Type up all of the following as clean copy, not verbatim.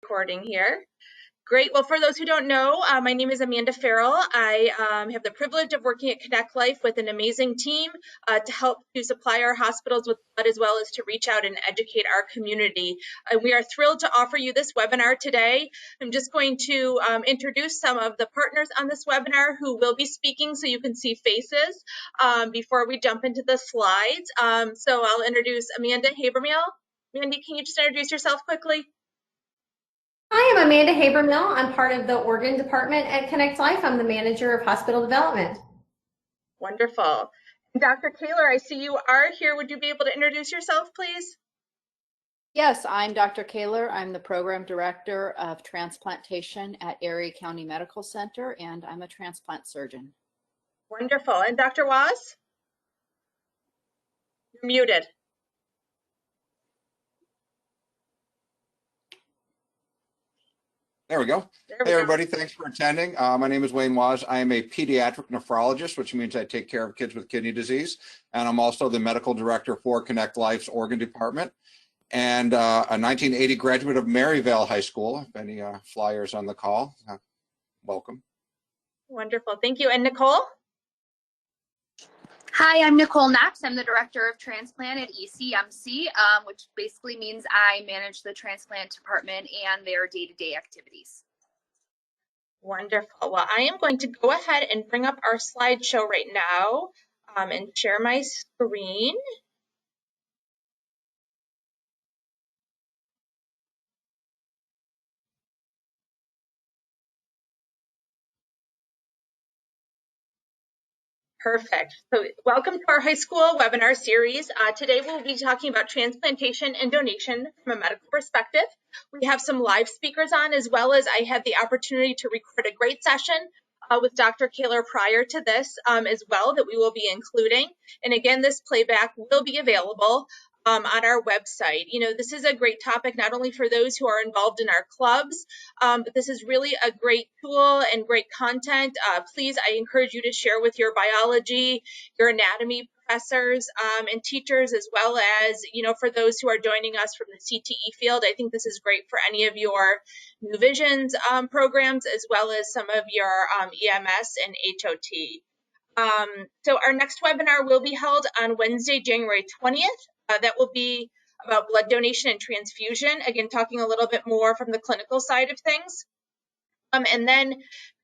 recording here. Great. Well, for those who don't know, my name is Amanda Farrell. I have the privilege of working at ConnectLife with an amazing team to help to supply our hospitals with blood as well as to reach out and educate our community. We are thrilled to offer you this webinar today. I'm just going to introduce some of the partners on this webinar who will be speaking so you can see faces before we jump into the slides. So I'll introduce Amanda Habermehl. Mandy, can you just introduce yourself quickly? Hi, I'm Amanda Habermehl. I'm part of the organ department at ConnectLife. I'm the manager of hospital development. Wonderful. And Dr. Kaler, I see you are here. Would you be able to introduce yourself, please? Yes, I'm Dr. Kaler. I'm the program director of transplantation at Erie County Medical Center, and I'm a transplant surgeon. Wonderful. And Dr. Waz? You're muted. There we go. Hey, everybody. Thanks for attending. My name is Wayne Waz. I am a pediatric nephrologist, which means I take care of kids with kidney disease. And I'm also the medical director for ConnectLife's organ department and a 1980 graduate of Maryvale High School. If any flyers on the call, welcome. Wonderful. Thank you. And Nicole? Hi, I'm Nicole Knox. I'm the Director of Transplant at ECMC, which basically means I manage the transplant department and their day-to-day activities. Wonderful. Well, I am going to go ahead and bring up our slideshow right now and share my screen. Perfect. So welcome to our high school webinar series. Today we'll be talking about transplantation and donation from a medical perspective. We have some live speakers on, as well as I had the opportunity to record a great session with Dr. Kaler prior to this as well that we will be including. And again, this playback will be available on our website. You know, this is a great topic, not only for those who are involved in our clubs, but this is really a great tool and great content. Please, I encourage you to share with your biology, your anatomy professors and teachers, as well as, you know, for those who are joining us from the CTE field. I think this is great for any of your New Visions programs, as well as some of your EMS and HOT. So our next webinar will be held on Wednesday, January 20th. That will be about blood donation and transfusion, again, talking a little bit more from the clinical side of things. And then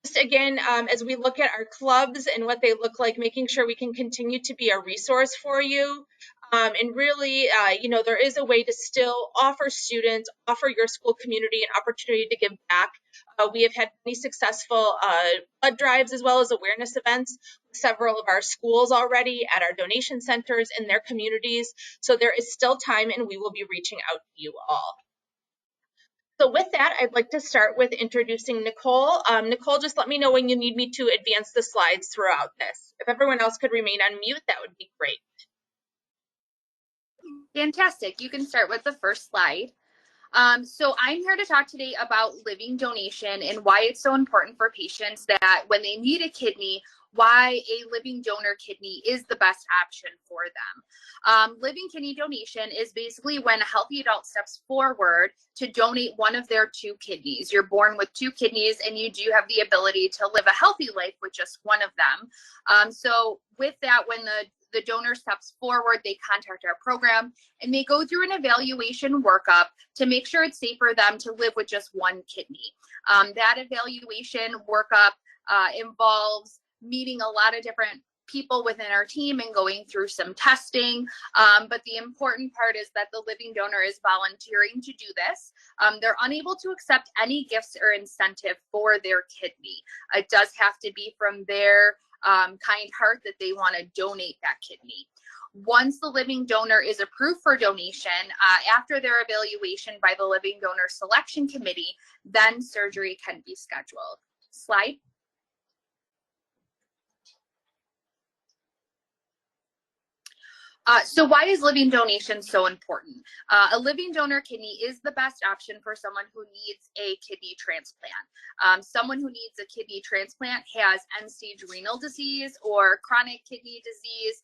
just again, as we look at our clubs and what they look like, making sure we can continue to be a resource for you. And really, you know, there is a way to still offer students, offer your school community an opportunity to give back. We have had many successful blood drives as well as awareness events with several of our schools already at our donation centers in their communities. So there is still time and we will be reaching out to you all. So with that, I'd like to start with introducing Nicole. Nicole, just let me know when you need me to advance the slides throughout this. If everyone else could remain on mute, that would be great. Fantastic. You can start with the first slide. So I'm here to talk today about living donation and why it's so important for patients that when they need a kidney, why a living donor kidney is the best option for them. Living kidney donation is basically when a healthy adult steps forward to donate one of their two kidneys. You're born with two kidneys and you do have the ability to live a healthy life with just one of them. So with that, when the donor steps forward, they contact our program and they go through an evaluation workup to make sure it's safe for them to live with just one kidney. That evaluation workup involves meeting a lot of different people within our team and going through some testing. But the important part is that the living donor is volunteering to do this. They're unable to accept any gifts or incentive for their kidney. It does have to be from their kind heart that they want to donate that kidney. Once the living donor is approved for donation, after their evaluation by the living donor selection committee, then surgery can be scheduled. Slide. So why is living donation so important? A living donor kidney is the best option for someone who needs a kidney transplant. Someone who needs a kidney transplant has end-stage renal disease or chronic kidney disease.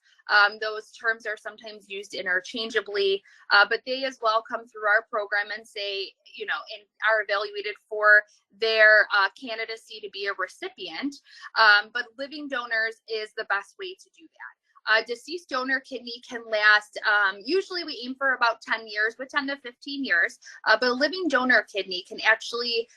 Those terms are sometimes used interchangeably, but they as well come through our program and say, you know, and are evaluated for their candidacy to be a recipient. But living donors is the best way to do that. Deceased donor kidney can last, usually we aim for about 10 years, but 10 to 15 years. But a living donor kidney can actually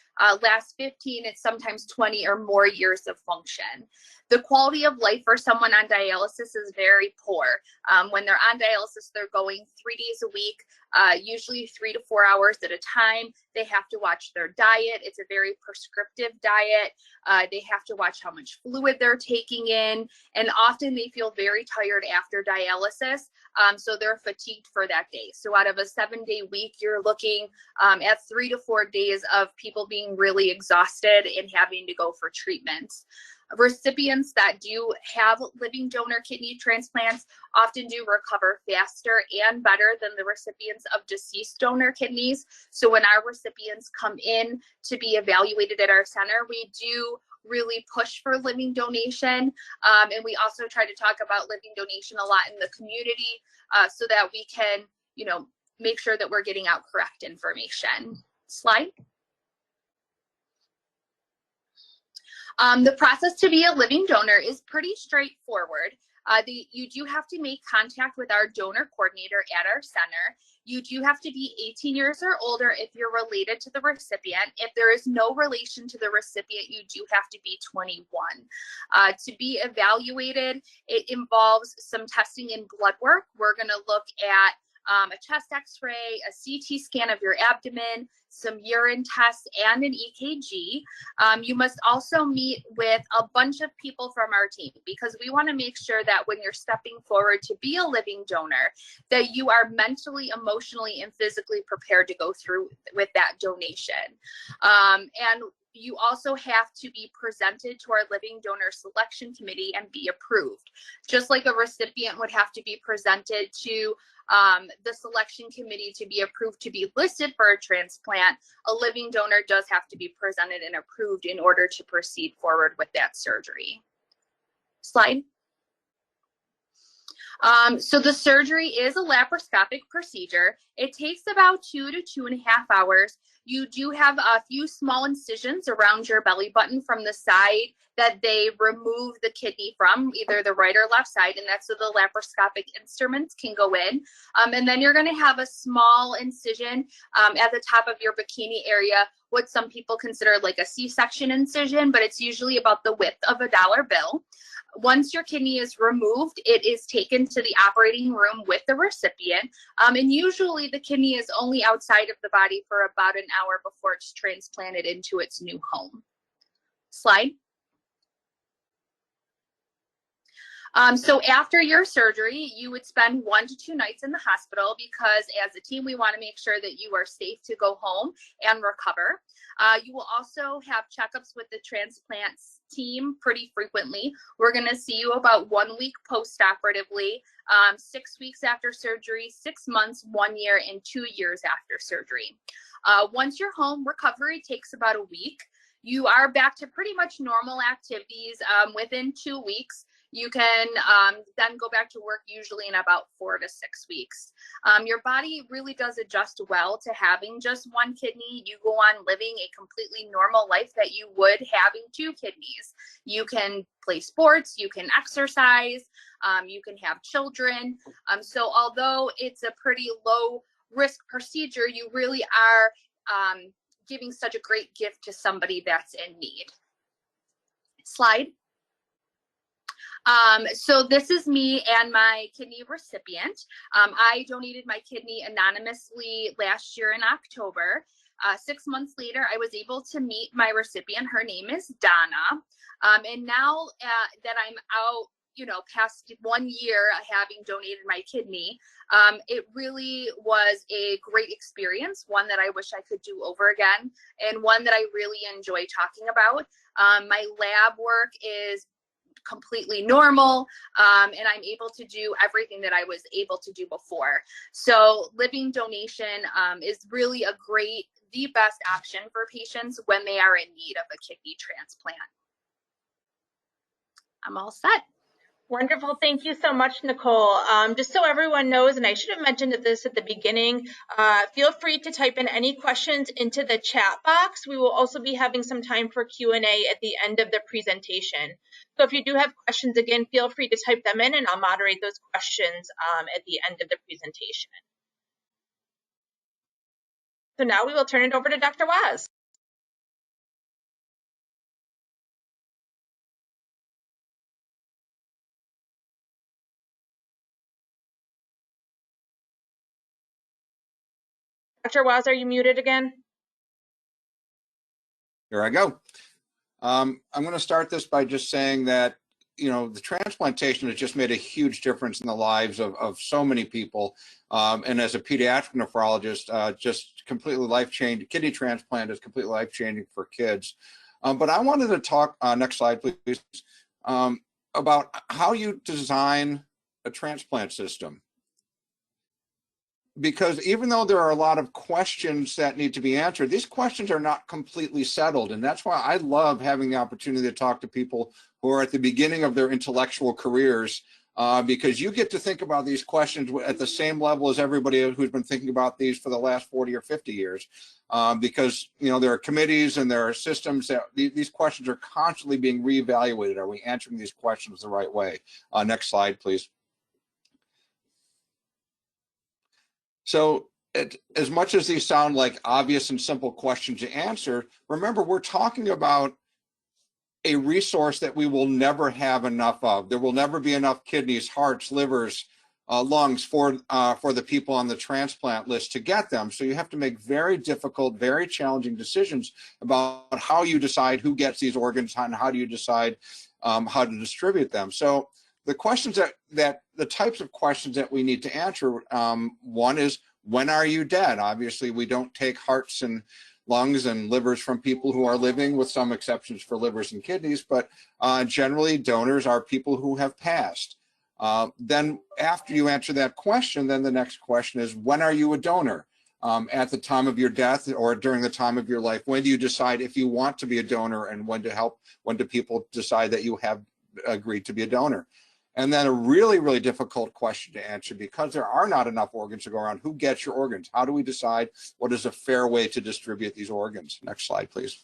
last 15 and sometimes 20 or more years of function. The quality of life for someone on dialysis is very poor. When they're on dialysis, they're going 3 days a week, usually 3 to 4 hours at a time. They have to watch their diet. It's a very prescriptive diet. They have to watch how much fluid they're taking in, and often they feel very tired after dialysis, so they're fatigued for that day. So out of a 7-day week, you're looking at 3 to 4 days of people being really exhausted and having to go for treatments. Recipients that do have living donor kidney transplants often do recover faster and better than the recipients of deceased donor kidneys. So when our recipients come in to be evaluated at our center, we do really push for living donation. And we also try to talk about living donation a lot in the community, so that we can, you know, make sure that we're getting out correct information. Slide. The process to be a living donor is pretty straightforward. You do have to make contact with our donor coordinator at our center. You do have to be 18 years or older if you're related to the recipient. If there is no relation to the recipient, you do have to be 21. To be evaluated, it involves some testing and blood work. We're going to look at a chest x-ray, a CT scan of your abdomen, some urine tests, and an EKG. You must also meet with a bunch of people from our team, because we want to make sure that when you're stepping forward to be a living donor, that you are mentally, emotionally, and physically prepared to go through with that donation. And you also have to be presented to our living donor selection committee and be approved. Just like a recipient would have to be presented to the selection committee to be approved to be listed for a transplant, a living donor does have to be presented and approved in order to proceed forward with that surgery. Slide. So the surgery is a laparoscopic procedure. It takes about 2 to 2.5 hours. You do have a few small incisions around your belly button from the side that they remove the kidney from, either the right or left side, and that's so the laparoscopic instruments can go in. And then you're going to have a small incision at the top of your bikini area, what some people consider like a C-section incision, but it's usually about the width of a dollar bill. Once your kidney is removed, it is taken to the operating room with the recipient. And usually the kidney is only outside of the body for about an hour before it's transplanted into its new home. Slide. So after your surgery, you would spend 1 to 2 nights in the hospital, because as a team, we want to make sure that you are safe to go home and recover. You will also have checkups with the transplants team pretty frequently. We're going to see you about 1 week post-operatively, 6 weeks after surgery, 6 months, 1 year, and 2 years after surgery. Once you're home, recovery takes about a week. You are back to pretty much normal activities within 2 weeks. You can then go back to work usually in about 4 to 6 weeks. Your body really does adjust well to having just 1 kidney. You go on living a completely normal life that you would having 2 kidneys. You can play sports, you can exercise, you can have children. So although it's a pretty low risk procedure, you really are giving such a great gift to somebody that's in need. Slide. So this is me and my kidney recipient. I donated my kidney anonymously last year in October. 6 months later, I was able to meet my recipient. Her name is Donna. And now that I'm out, you know, past 1 year having donated my kidney, it really was a great experience, one that I wish I could do over again, and one that I really enjoy talking about. My lab work is completely normal, and I'm able to do everything that I was able to do before. So living donation is really the best option for patients when they are in need of a kidney transplant. I'm all set. Wonderful. Thank you so much, Nicole. Just so everyone knows, and I should have mentioned this at the beginning, feel free to type in any questions into the chat box. We will also be having some time for Q&A at the end of the presentation. So if you do have questions, again, feel free to type them in and I'll moderate those questions at the end of the presentation. So now we will turn it over to Dr. Waz. Dr. Waz, are you muted again? Here I go. I'm going to start this by just saying that, you know, the transplantation has just made a huge difference in the lives of so many people. And as a pediatric nephrologist, just completely life-changing. Kidney transplant is completely life-changing for kids. But I wanted to talk, next slide, please, about how you design a transplant system. Because even though there are a lot of questions that need to be answered, these questions are not completely settled. And that's why I love having the opportunity to talk to people who are at the beginning of their intellectual careers, because you get to think about these questions at the same level as everybody who's been thinking about these for the last 40 or 50 years. Because, you know, there are committees and there are systems that these questions are constantly being reevaluated. Are we answering these questions the right way? Next slide, please. So as much as these sound like obvious and simple questions to answer, remember, we're talking about a resource that we will never have enough of. There will never be enough kidneys, hearts, livers, lungs for the people on the transplant list to get them. So you have to make very difficult, very challenging decisions about how you decide who gets these organs and how do you decide how to distribute them. So the questions the types of questions that we need to answer, one is, when are you dead? Obviously, we don't take hearts and lungs and livers from people who are living, with some exceptions for livers and kidneys, but generally donors are people who have passed. Then after you answer that question, then the next question is, when are you a donor? At the time of your death or during the time of your life, when do you decide if you want to be a donor, and when do people decide that you have agreed to be a donor? And then a really, really difficult question to answer, because there are not enough organs to go around. Who gets your organs? How do we decide what is a fair way to distribute these organs? Next slide, please.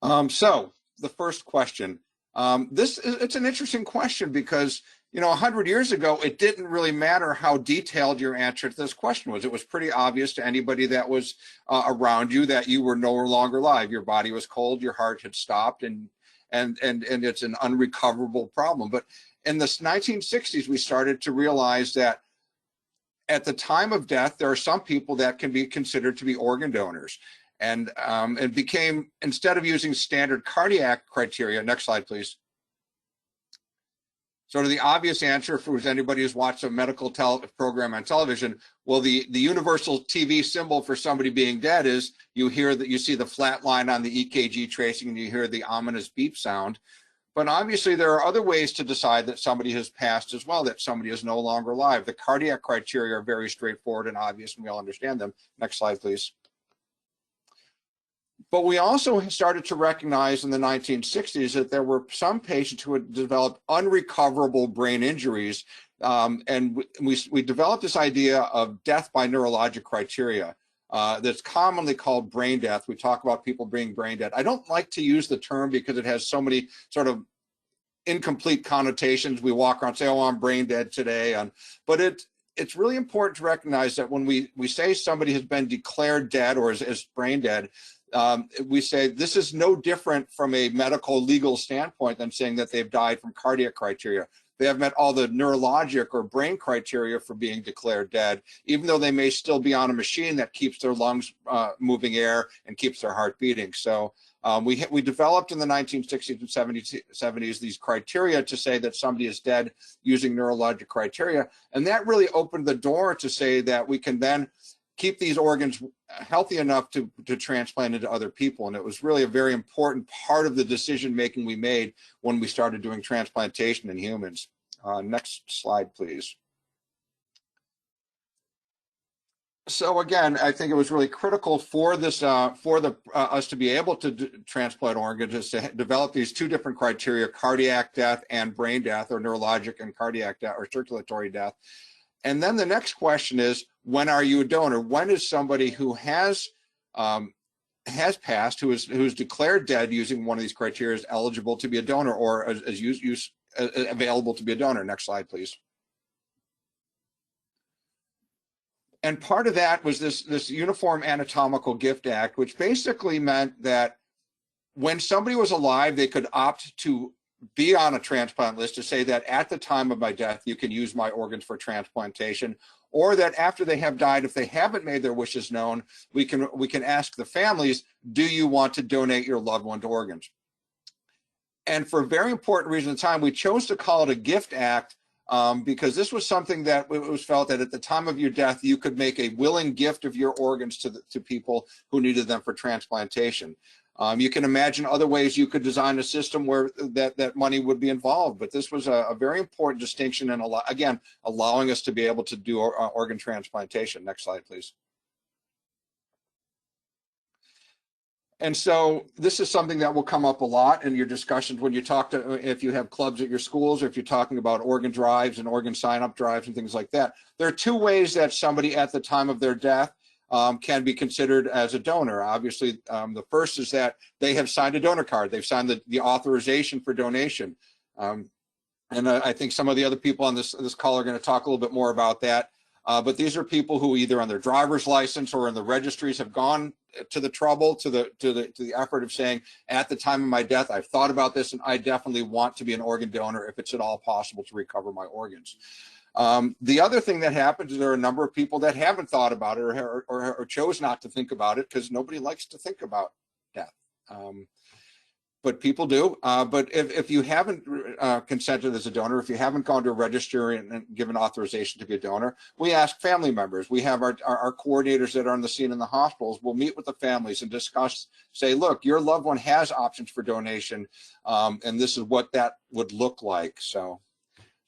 So the first question, it's an interesting question, because, you know, 100 years ago, it didn't really matter how detailed your answer to this question was. It was pretty obvious to anybody that was around you that you were no longer alive. Your body was cold, your heart had stopped, and it's an unrecoverable problem. But in the 1960s, we started to realize that at the time of death, there are some people that can be considered to be organ donors. And it became, instead of using standard cardiac criteria, next slide, please. Sort of the obvious answer for anybody who's watched a medical program on television, well, the universal TV symbol for somebody being dead is you see the flat line on the EKG tracing, and you hear the ominous beep sound. But obviously there are other ways to decide that somebody has passed as well, that somebody is no longer alive. The cardiac criteria are very straightforward and obvious, and we all understand them. Next slide, please. But we also started to recognize in the 1960s that there were some patients who had developed unrecoverable brain injuries. And we developed this idea of death by neurologic criteria that's commonly called brain death. We talk about people being brain dead. I don't like to use the term because it has so many sort of incomplete connotations. We walk around and say, oh, I'm brain dead today. But it's really important to recognize that when we say somebody has been declared dead or is brain dead, we say this is no different from a medical legal standpoint than saying that they've died from cardiac criteria. They have met all the neurologic or brain criteria for being declared dead, even though they may still be on a machine that keeps their lungs moving air and keeps their heart beating. So we developed in the 1960s and 70s these criteria to say that somebody is dead using neurologic criteria. And that really opened the door to say that we can then keep these organs healthy enough to transplant into other people. And it was really a very important part of the decision making we made when we started doing transplantation in humans. Next slide, please. So again, I think it was really critical for this, us to be able to transplant organs, is to develop these two different criteria: cardiac death and brain death, or neurologic and cardiac death, or circulatory death. And then the next question is, when are you a donor? When is somebody who has passed, who's declared dead using one of these criteria, eligible to be a donor, or available to be a donor? Next slide, please. And part of that was this Uniform Anatomical Gift Act, which basically meant that when somebody was alive, they could opt to be on a transplant list, to say that at the time of my death, you can use my organs for transplantation, or that after they have died, if they haven't made their wishes known, we can ask the families, do you want to donate your loved one's organs? And for a very important reason at the time, we chose to call it a gift act, because this was something that it was felt that at the time of your death, you could make a willing gift of your organs to people who needed them for transplantation. You can imagine other ways you could design a system where that money would be involved, but this was a very important distinction, and again, allowing us to be able to do organ transplantation. Next slide, please. And so this is something that will come up a lot in your discussions when you talk to, if you have clubs at your schools, or if you're talking about organ drives and organ sign-up drives and things like that. There are two ways that somebody at the time of their death can be considered as a donor. Obviously, the first is that they have signed a donor card. They've signed the authorization for donation. And I think some of the other people on this call are going to talk a little bit more about that. But these are people who either on their driver's license or in the registries have gone to the trouble, to the effort of saying, at the time of my death, I've thought about this and I definitely want to be an organ donor if it's at all possible to recover my organs. The other thing that happens is there are a number of people that haven't thought about it, or chose not to think about it, because nobody likes to think about death. But people do. But if you haven't consented as a donor, if you haven't gone to a registry and given authorization to be a donor, we ask family members. We have our coordinators that are on the scene in the hospitals. We'll meet with the families and discuss, say, look, your loved one has options for donation, and this is what that would look like. So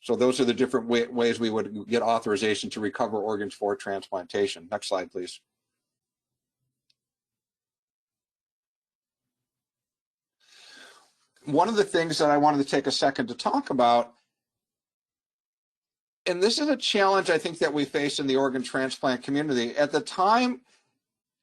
those are the different ways we would get authorization to recover organs for transplantation. Next slide, please. One of the things that I wanted to take a second to talk about, and this is a challenge I think that we face in the organ transplant community. At the time,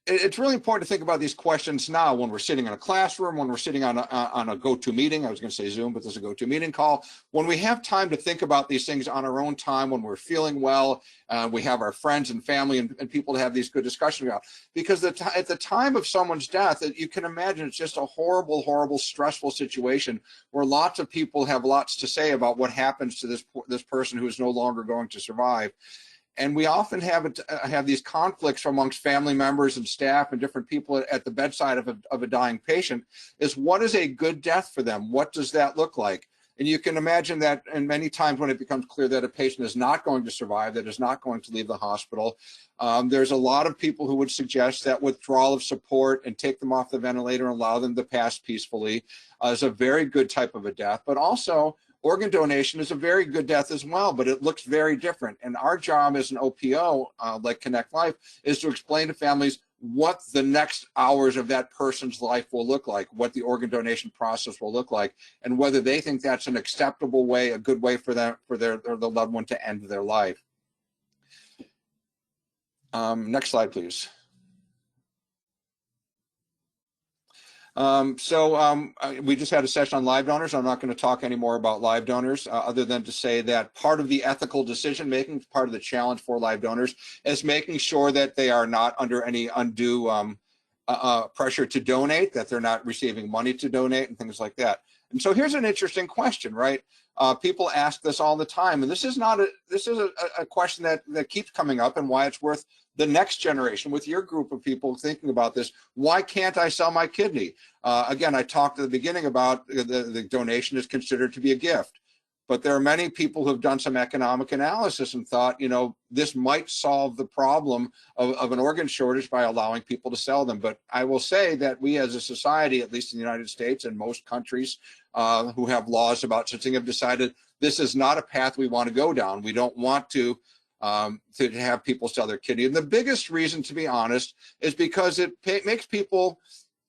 it's really important to think about these questions now when we're sitting in a classroom, when we're sitting on a go-to meeting. I was going to say Zoom, but this is a go-to meeting call. When we have time to think about these things on our own time, when we're feeling well, we have our friends and family and people to have these good discussions about. Because at the time of someone's death, you can imagine it's just a horrible, horrible, stressful situation where lots of people have lots to say about what happens to this person who is no longer going to survive. And we often have these conflicts amongst family members and staff and different people at the bedside of a dying patient, is what is a good death for them? What does that look like? And you can imagine that, and many times when it becomes clear that a patient is not going to survive, that is not going to leave the hospital, there's a lot of people who would suggest that withdrawal of support and take them off the ventilator and allow them to pass peacefully is a very good type of a death. But also, organ donation is a very good death as well, but it looks very different. And our job as an OPO, like ConnectLife, is to explain to families what the next hours of that person's life will look like, what the organ donation process will look like, and whether they think that's an acceptable way, a good way for them, for their loved one to end their life. Next slide, please. We just had a session on live donors. I'm not going to talk anymore about live donors, other than to say that part of the ethical decision making, part of the challenge for live donors, is making sure that they are not under any undue pressure to donate, that they're not receiving money to donate and things like that. And so here's an interesting question, right? People ask this all the time, and this is a question that keeps coming up, and why it's worth the next generation, with your group of people thinking about this. Why can't I sell my kidney? Again, I talked at the beginning about the donation is considered to be a gift. But there are many people who have done some economic analysis and thought, this might solve the problem of an organ shortage by allowing people to sell them. But I will say that we as a society, at least in the United States and most countries who have laws about such thing, have decided this is not a path we want to go down. We don't want to have people sell their kidney. And the biggest reason, to be honest, is because it makes people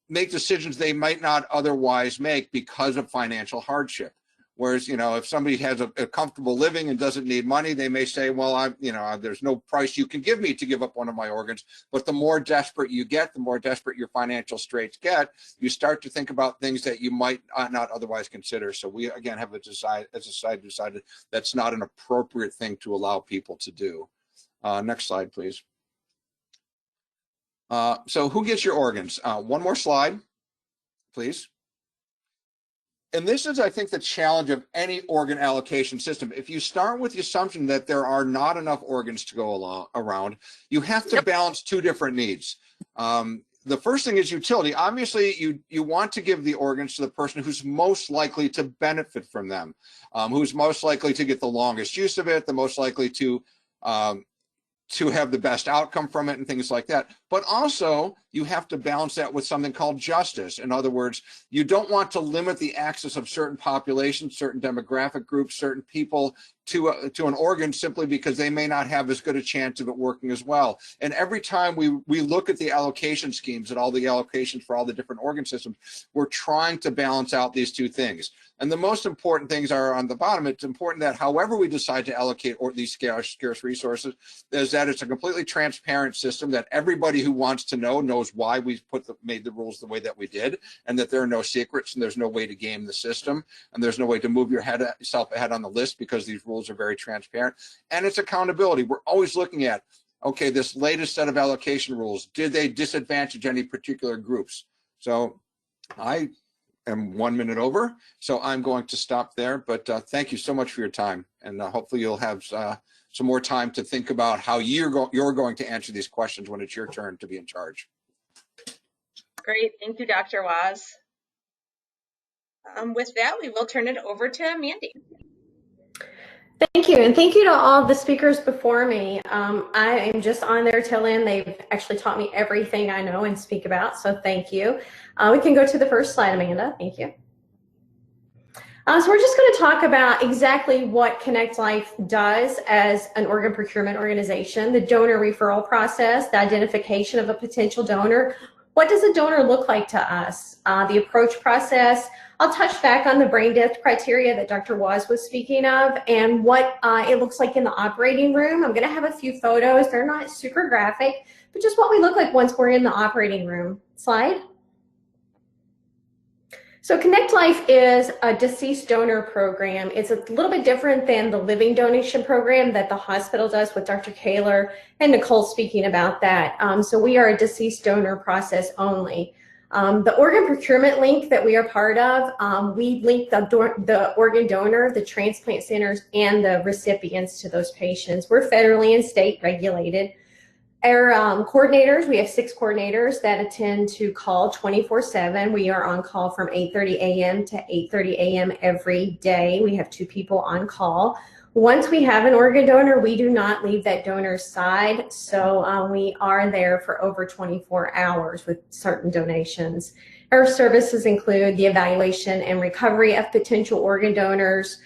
make decisions they might not otherwise make because of financial hardship. Whereas, if somebody has a comfortable living and doesn't need money, they may say, well, there's no price you can give me to give up one of my organs. But the more desperate you get, the more desperate your financial straits get, you start to think about things that you might not otherwise consider. So we, again, have as a society decided that's not an appropriate thing to allow people to do. Next slide, please. So who gets your organs? One more slide, please. And this is, I think, the challenge of any organ allocation system. If you start with the assumption that there are not enough organs to go around, you have to balance two different needs. The first thing is utility. Obviously, you want to give the organs to the person who's most likely to benefit from them, who's most likely to get the longest use of it, the most likely to have the best outcome from it and things like that. But also, you have to balance that with something called justice. In other words, you don't want to limit the access of certain populations, certain demographic groups, certain people to an organ simply because they may not have as good a chance of it working as well. And every time we look at the allocation schemes and all the allocations for all the different organ systems, we're trying to balance out these two things. And the most important things are on the bottom. It's important that however we decide to allocate these scarce resources, is that it's a completely transparent system, that everybody who wants to know knows why we made the rules the way that we did, and that there are no secrets and there's no way to game the system, and there's no way to move yourself ahead on the list because these rules are very transparent. And it's accountability. We're always looking at, okay, this latest set of allocation rules, did they disadvantage any particular groups? So I am 1 minute over, so I'm going to stop there. But thank you so much for your time, and hopefully you'll have some more time to think about how you're going to answer these questions when it's your turn to be in charge. Great, thank you, Dr. Waz. With that, we will turn it over to Mandy. Thank you, and thank you to all the speakers before me. I am just on their tail end. They've actually taught me everything I know and speak about, so thank you. We can go to the first slide, Amanda. Thank you. So we're just going to talk about exactly what ConnectLife does as an organ procurement organization, the donor referral process, the identification of a potential donor. What does a donor look like to us? The approach process. I'll touch back on the brain death criteria that Dr. Waz was speaking of and what it looks like in the operating room. I'm going to have a few photos. They're not super graphic, but just what we look like once we're in the operating room. Slide. So ConnectLife is a deceased donor program. It's a little bit different than the living donation program that the hospital does with Dr. Kaler and Nicole speaking about that. So we are a deceased donor process only. The organ procurement link that we are part of, we link the organ donor, the transplant centers, and the recipients to those patients. We're federally and state regulated. Our coordinators, we have 6 coordinators that attend to call 24/7. We are on call from 8:30 a.m. to 8:30 a.m. every day. We have 2 people on call. Once we have an organ donor, we do not leave that donor's side, so we are there for over 24 hours with certain donations. Our services include the evaluation and recovery of potential organ donors.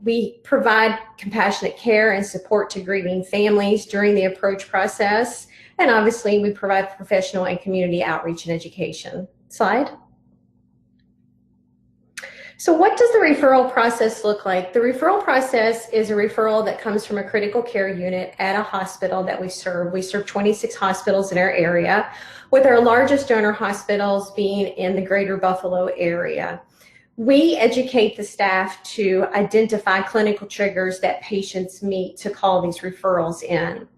We provide compassionate care and support to grieving families during the approach process, and obviously we provide professional and community outreach and education. Slide. So what does the referral process look like? The referral process is a referral that comes from a critical care unit at a hospital that we serve. We serve 26 hospitals in our area, with our largest donor hospitals being in the greater Buffalo area. We educate the staff to identify clinical triggers that patients meet to call these referrals in.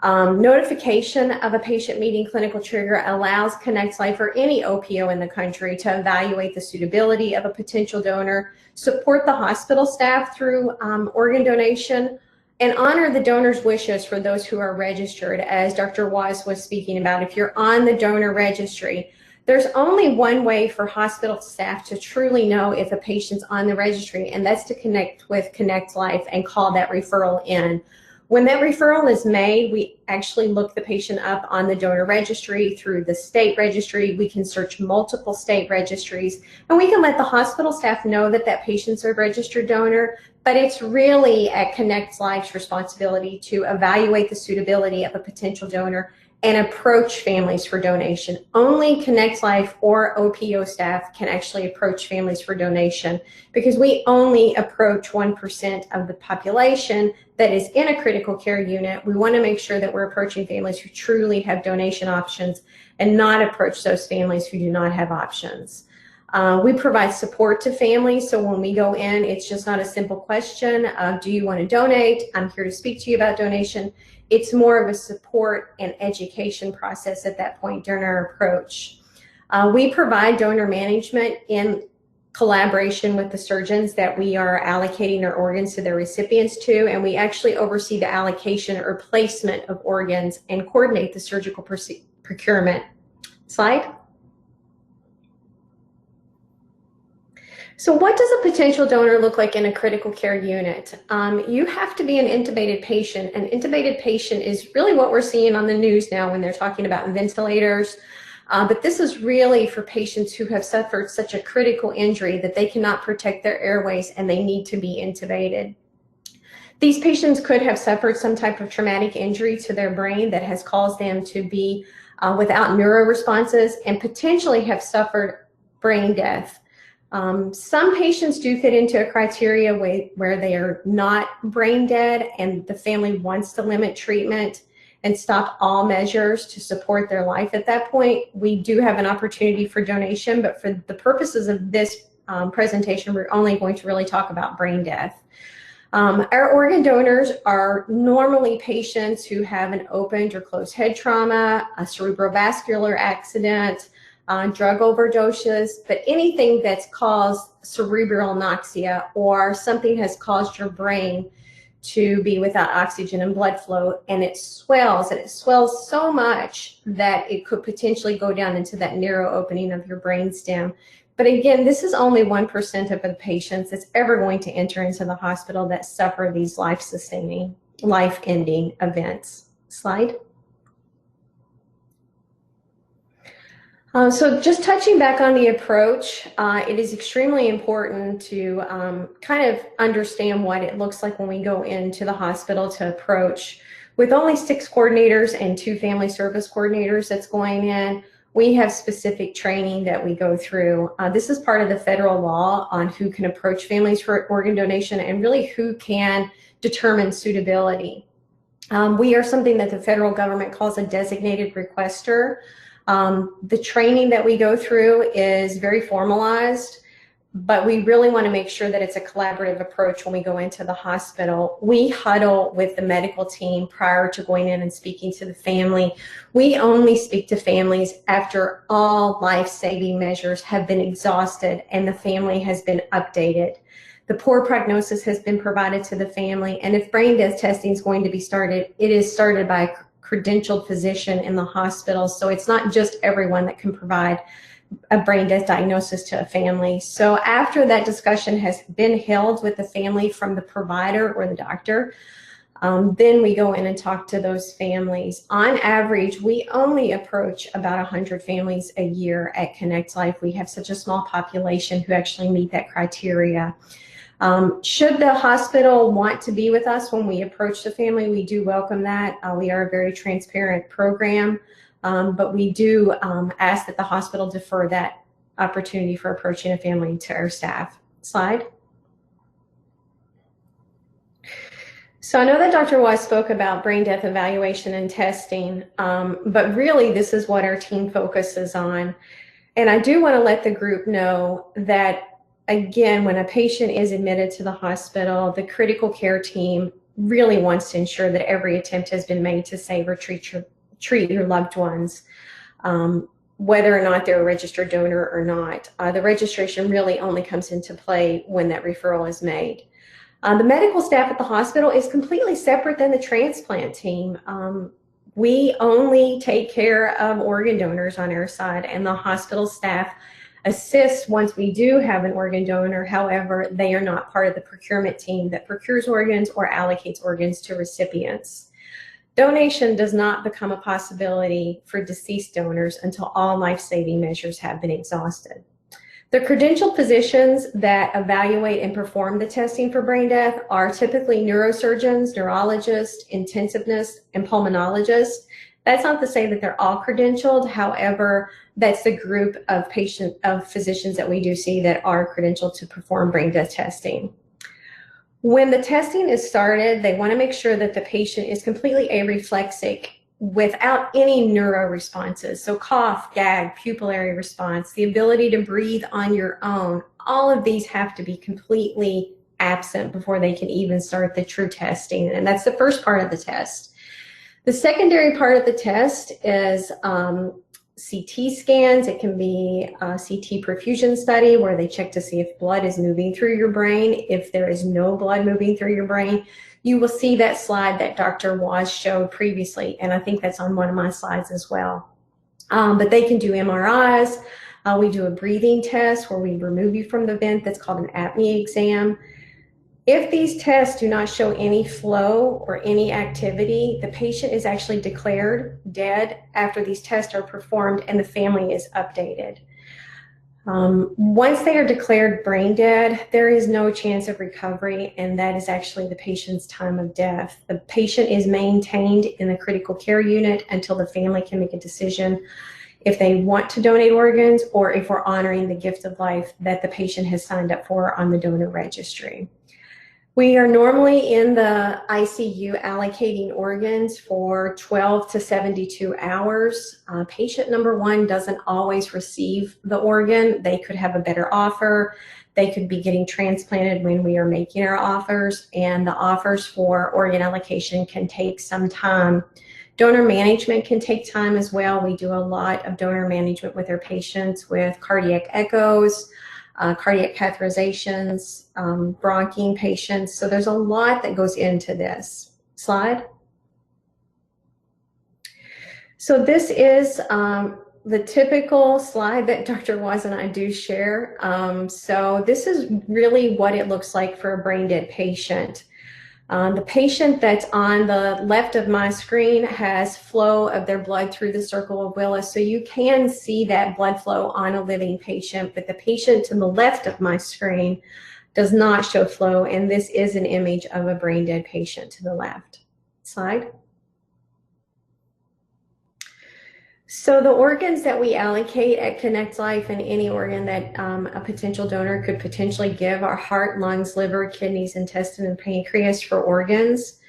Notification of a patient meeting clinical trigger allows ConnectLife or any OPO in the country to evaluate the suitability of a potential donor, support the hospital staff through organ donation, and honor the donor's wishes for those who are registered. As Dr. Waz was speaking about, if you're on the donor registry, There's only one way for hospital staff to truly know if a patient's on the registry, and that's to connect with ConnectLife and call that referral in. When that referral is made, we actually look the patient up on the donor registry through the state registry. We can search multiple state registries, and we can let the hospital staff know that that patient's a registered donor, but it's really at ConnectLife's responsibility to evaluate the suitability of a potential donor and approach families for donation. Only ConnectLife or OPO staff can actually approach families for donation, because we only approach 1% of the population that is in a critical care unit. We want to make sure that we're approaching families who truly have donation options and not approach those families who do not have options. We provide support to families, so when we go in, it's just not a simple question of, do you want to donate? I'm here to speak to you about donation. It's more of a support and education process at that point during our approach. We provide donor management in collaboration with the surgeons that we are allocating our organs to their recipients to, and we actually oversee the allocation or placement of organs and coordinate the surgical procurement. Slide. So what does a potential donor look like in a critical care unit? You have to be an intubated patient. An intubated patient is really what we're seeing on the news now when they're talking about ventilators. But this is really for patients who have suffered such a critical injury that they cannot protect their airways and they need to be intubated. These patients could have suffered some type of traumatic injury to their brain that has caused them to be without neuroresponses and potentially have suffered brain death. Some patients do fit into a criteria where they are not brain dead and the family wants to limit treatment and stop all measures to support their life at that point. We do have an opportunity for donation, but for the purposes of this presentation, we're only going to really talk about brain death. Our organ donors are normally patients who have an opened or closed head trauma, a cerebrovascular accident, drug overdoses, but anything that's caused cerebral anoxia or something has caused your brain to be without oxygen and blood flow, and it swells so much that it could potentially go down into that narrow opening of your brainstem. But again, this is only 1% of the patients that's ever going to enter into the hospital that suffer these life-sustaining, life-ending events. Slide. So just touching back on the approach, it is extremely important to kind of understand what it looks like when we go into the hospital to approach. With only 6 coordinators and 2 family service coordinators that's going in, we have specific training that we go through. This is part of the federal law on who can approach families for organ donation and really who can determine suitability. We are something that the federal government calls a designated requester. The training that we go through is very formalized, but we really want to make sure that it's a collaborative approach when we go into the hospital. We huddle with the medical team prior to going in and speaking to the family. We only speak to families after all life-saving measures have been exhausted and the family has been updated. The poor prognosis has been provided to the family, and if brain death testing is going to be started, it is started by a credentialed physician in the hospital, so it's not just everyone that can provide a brain death diagnosis to a family. So after that discussion has been held with the family from the provider or the doctor, then we go in and talk to those families. On average, we only approach about 100 families a year at ConnectLife. We have such a small population who actually meet that criteria. Should the hospital want to be with us when we approach the family, we do welcome that. We are a very transparent program, but we do ask that the hospital defer that opportunity for approaching a family to our staff. Slide. So I know that Dr. Wise spoke about brain death evaluation and testing, but really this is what our team focuses on. And I do want to let the group know that, again, when a patient is admitted to the hospital, the critical care team really wants to ensure that every attempt has been made to save or treat your loved ones, whether or not they're a registered donor or not. The registration really only comes into play when that referral is made. The medical staff at the hospital is completely separate than the transplant team. We only take care of organ donors on our side, and the hospital staff assists once we do have an organ donor. However, they are not part of the procurement team that procures organs or allocates organs to recipients. Donation does not become a possibility for deceased donors until all life-saving measures have been exhausted. The credentialed physicians that evaluate and perform the testing for brain death are typically neurosurgeons, neurologists, intensivists, and pulmonologists. That's not to say that they're all credentialed. However, that's the group of physicians that we do see that are credentialed to perform brain death testing. When the testing is started, they want to make sure that the patient is completely areflexic without any neuro responses. So cough, gag, pupillary response, the ability to breathe on your own, all of these have to be completely absent before they can even start the true testing. And that's the first part of the test. The secondary part of the test is CT scans. It can be a CT perfusion study where they check to see if blood is moving through your brain. If there is no blood moving through your brain, you will see that slide that Dr. Waz showed previously, and I think that's on one of my slides as well. But they can do MRIs. We do a breathing test where we remove you from the vent. That's called an apnea exam. If these tests do not show any flow or any activity, the patient is actually declared dead after these tests are performed and the family is updated. Once they are declared brain dead, there is no chance of recovery, and that is actually the patient's time of death. The patient is maintained in the critical care unit until the family can make a decision if they want to donate organs or if we're honoring the gift of life that the patient has signed up for on the donor registry. We are normally in the ICU allocating organs for 12 to 72 hours. Patient number one doesn't always receive the organ. They could have a better offer. They could be getting transplanted when we are making our offers, and the offers for organ allocation can take some time. Donor management can take time as well. We do a lot of donor management with our patients with cardiac echoes, cardiac catheterizations, bronching patients. So there's a lot that goes into this. Slide. So this is the typical slide that Dr. Waz and I do share. So this is really what it looks like for a brain dead patient. The patient that's on the left of my screen has flow of their blood through the circle of Willis. So you can see that blood flow on a living patient, but the patient to the left of my screen does not show flow, and this is an image of a brain dead patient to the left. Slide. So the organs that we allocate at ConnectLife, and any organ that a potential donor could potentially give, are heart, lungs, liver, kidneys, intestine, and pancreas for organs.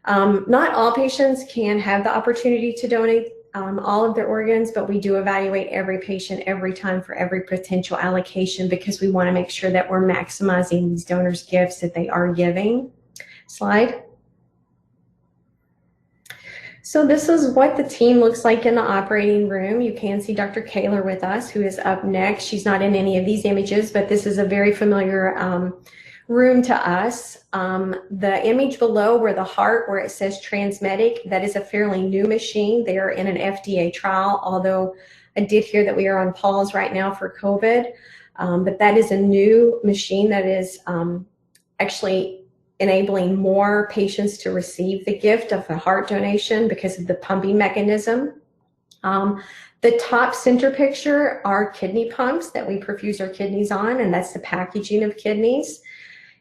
Not all patients can have the opportunity to donate all of their organs, but we do evaluate every patient every time for every potential allocation because we want to make sure that we're maximizing these donors' gifts that they are giving. Slide. So this is what the team looks like in the operating room. You can see Dr. Kaler with us, who is up next. She's not in any of these images, but this is a very familiar room to us. The image below where the heart, where it says Transmedic, that is a fairly new machine. They are in an FDA trial, although I did hear that we are on pause right now for COVID. But that is a new machine that is actually enabling more patients to receive the gift of a heart donation because of the pumping mechanism. The top center picture are kidney pumps that we perfuse our kidneys on, and that's the packaging of kidneys.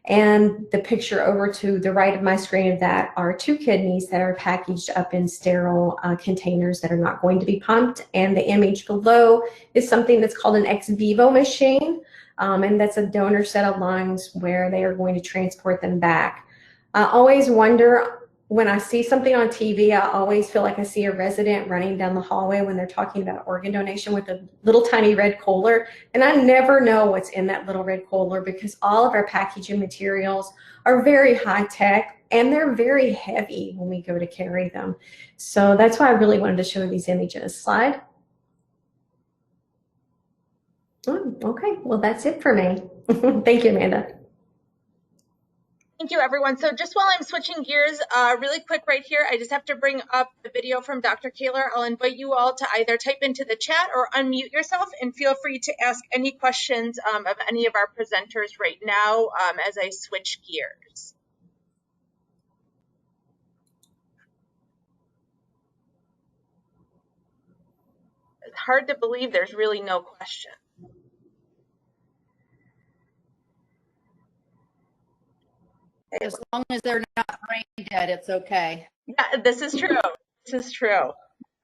And the picture over to the right of my screen of that are 2 kidneys that are packaged up in sterile containers that are not going to be pumped. And the image below is something that's called an ex vivo machine. And that's a donor set of lungs where they are going to transport them back. I always wonder, when I see something on TV, I always feel like I see a resident running down the hallway when they're talking about organ donation with a little tiny red cooler. And I never know what's in that little red cooler because all of our packaging materials are very high tech and they're very heavy when we go to carry them. So that's why I really wanted to show these images. Slide. Oh, okay, well, that's it for me. Thank you, Amanda. Thank you, everyone. So just while I'm switching gears, really quick right here, I just have to bring up the video from Dr. Kaler. I'll invite you all to either type into the chat or unmute yourself, and feel free to ask any questions of any of our presenters right now as I switch gears. It's hard to believe there's really no question. As long as they're not brain dead, it's okay. Yeah, this is true. This is true.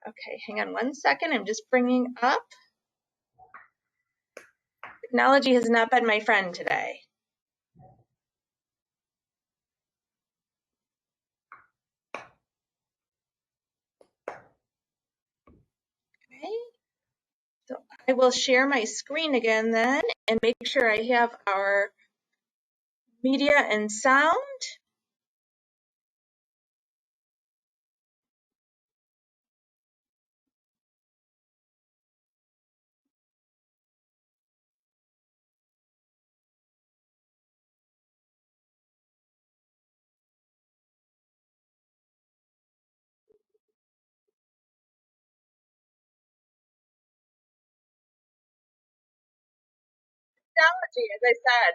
Okay, hang on one second. I'm just bringing up. Technology has not been my friend today. Okay, so I will share my screen again then and make sure I have our media and sound. Technology, as I said.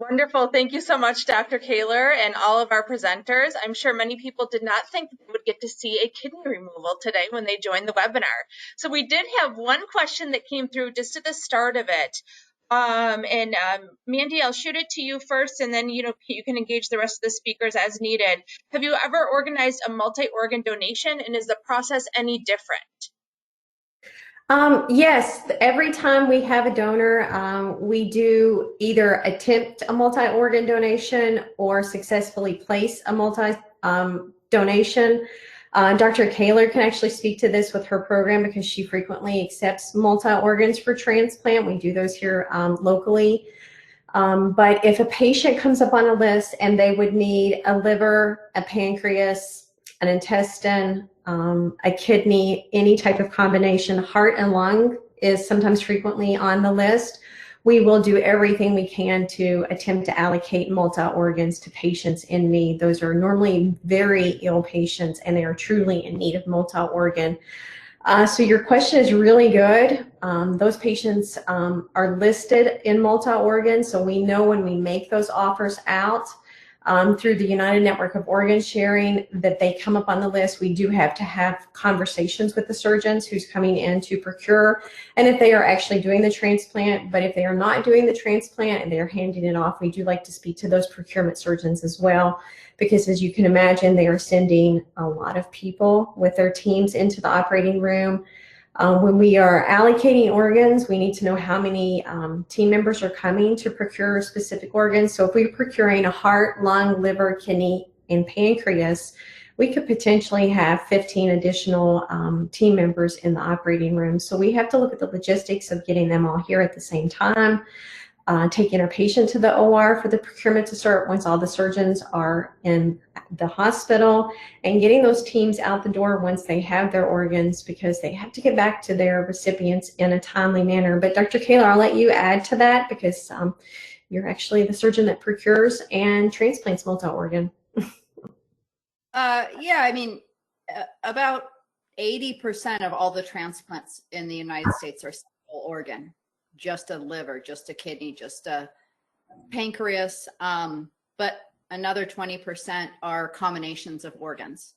Wonderful. Thank you so much, Dr. Kaler, and all of our presenters. I'm sure many people did not think that they would get to see a kidney removal today when they joined the webinar. So we did have one question that came through just at the start of it. Mandy, I'll shoot it to you first, and then you can engage the rest of the speakers as needed. Have you ever organized a multi-organ donation, and is the process any different? Yes, every time we have a donor, we do either attempt a multi-organ donation or successfully place a donation. Dr. Kaler can actually speak to this with her program because she frequently accepts multi-organs for transplant. We do those here locally. But if a patient comes up on a list and they would need a liver, a pancreas, an intestine, a kidney, any type of combination, heart and lung is sometimes frequently on the list, we will do everything we can to attempt to allocate multi-organs to patients in need. Those are normally very ill patients and they are truly in need of multi-organ. So your question is really good. Those patients are listed in multi-organ, so we know when we make those offers out through the United Network of Organ Sharing that they come up on the list. We do have to have conversations with the surgeons who's coming in to procure, and if they are actually doing the transplant. But if they are not doing the transplant and they're handing it off, we do like to speak to those procurement surgeons as well, because as you can imagine, they are sending a lot of people with their teams into the operating room. When we are allocating organs, we need to know how many team members are coming to procure specific organs. So if we're procuring a heart, lung, liver, kidney, and pancreas, we could potentially have 15 additional team members in the operating room. So we have to look at the logistics of getting them all here at the same time. Taking our patient to the OR for the procurement to start once all the surgeons are in the hospital, and getting those teams out the door once they have their organs, because they have to get back to their recipients in a timely manner. But Dr. Kaler, I'll let you add to that because you're actually the surgeon that procures and transplants multi-organ. Yeah, I mean, about 80% of all the transplants in the United States are single organ. Just a liver, just a kidney, just a pancreas, but another 20% are combinations of organs.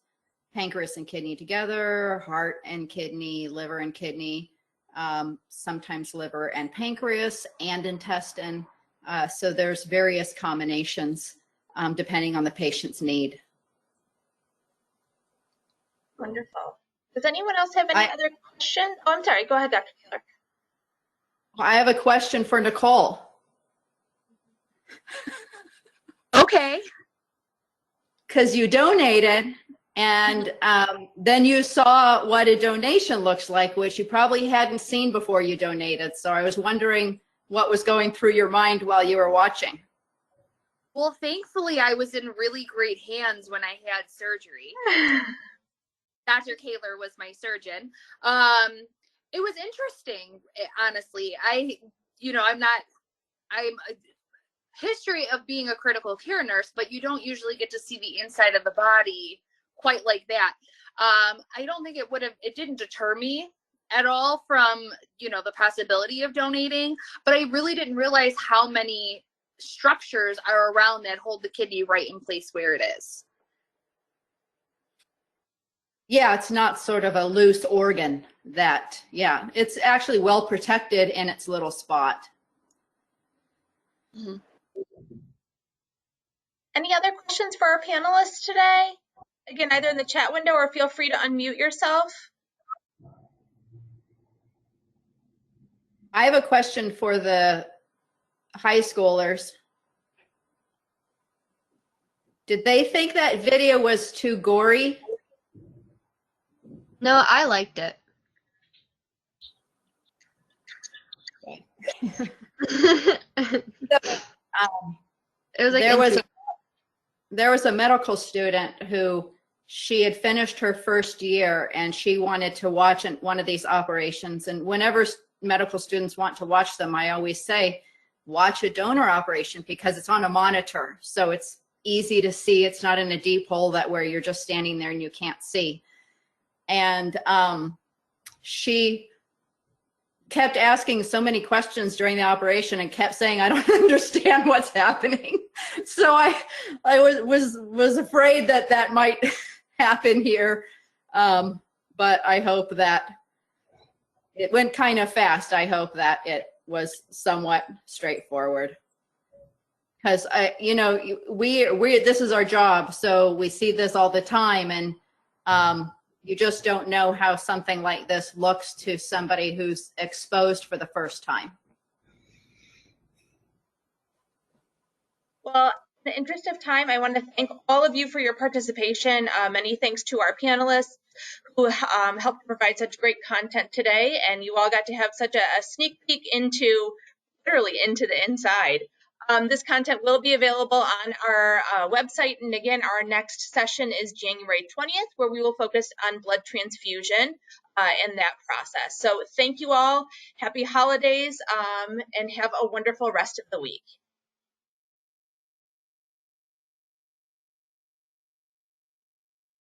Pancreas and kidney together, heart and kidney, liver and kidney, sometimes liver and pancreas and intestine. So there's various combinations depending on the patient's need. Wonderful. Does anyone else have any other questions? Oh, I'm sorry. Go ahead, Dr. Kaler. I have a question for Nicole. Okay. Because you donated, and then you saw what a donation looks like, which you probably hadn't seen before you donated. So I was wondering what was going through your mind while you were watching. Well, thankfully, I was in really great hands when I had surgery. Dr. Kaler was my surgeon. It was interesting, honestly. I'm a history of being a critical care nurse, but you don't usually get to see the inside of the body quite like that. I don't think it didn't deter me at all from, the possibility of donating, but I really didn't realize how many structures are around that hold the kidney right in place where it is. Yeah, it's not sort of a loose organ it's actually well protected in its little spot. Mm-hmm. Any other questions for our panelists today? Again, either in the chat window or feel free to unmute yourself. I have a question for the high schoolers. Did they think that video was too gory? No, I liked it. It was like there was a medical student who she had finished her first year and she wanted to watch one of these operations. And whenever medical students want to watch them, I always say, watch a donor operation because it's on a monitor. So it's easy to see. It's not in a deep hole where you're just standing there and you can't see. And she kept asking so many questions during the operation and kept saying, I don't understand what's happening. So I was afraid that that might happen here. But I hope that it went kind of fast. I hope that it was somewhat straightforward. Because this is our job, so we see this all the time, and you just don't know how something like this looks to somebody who's exposed for the first time. Well, in the interest of time, I want to thank all of you for your participation. Many thanks to our panelists who helped provide such great content today, and you all got to have such a sneak peek literally into the inside. This content will be available on our website, and again, our next session is January 20th, where we will focus on blood transfusion and that process. So thank you all, happy holidays, and have a wonderful rest of the week.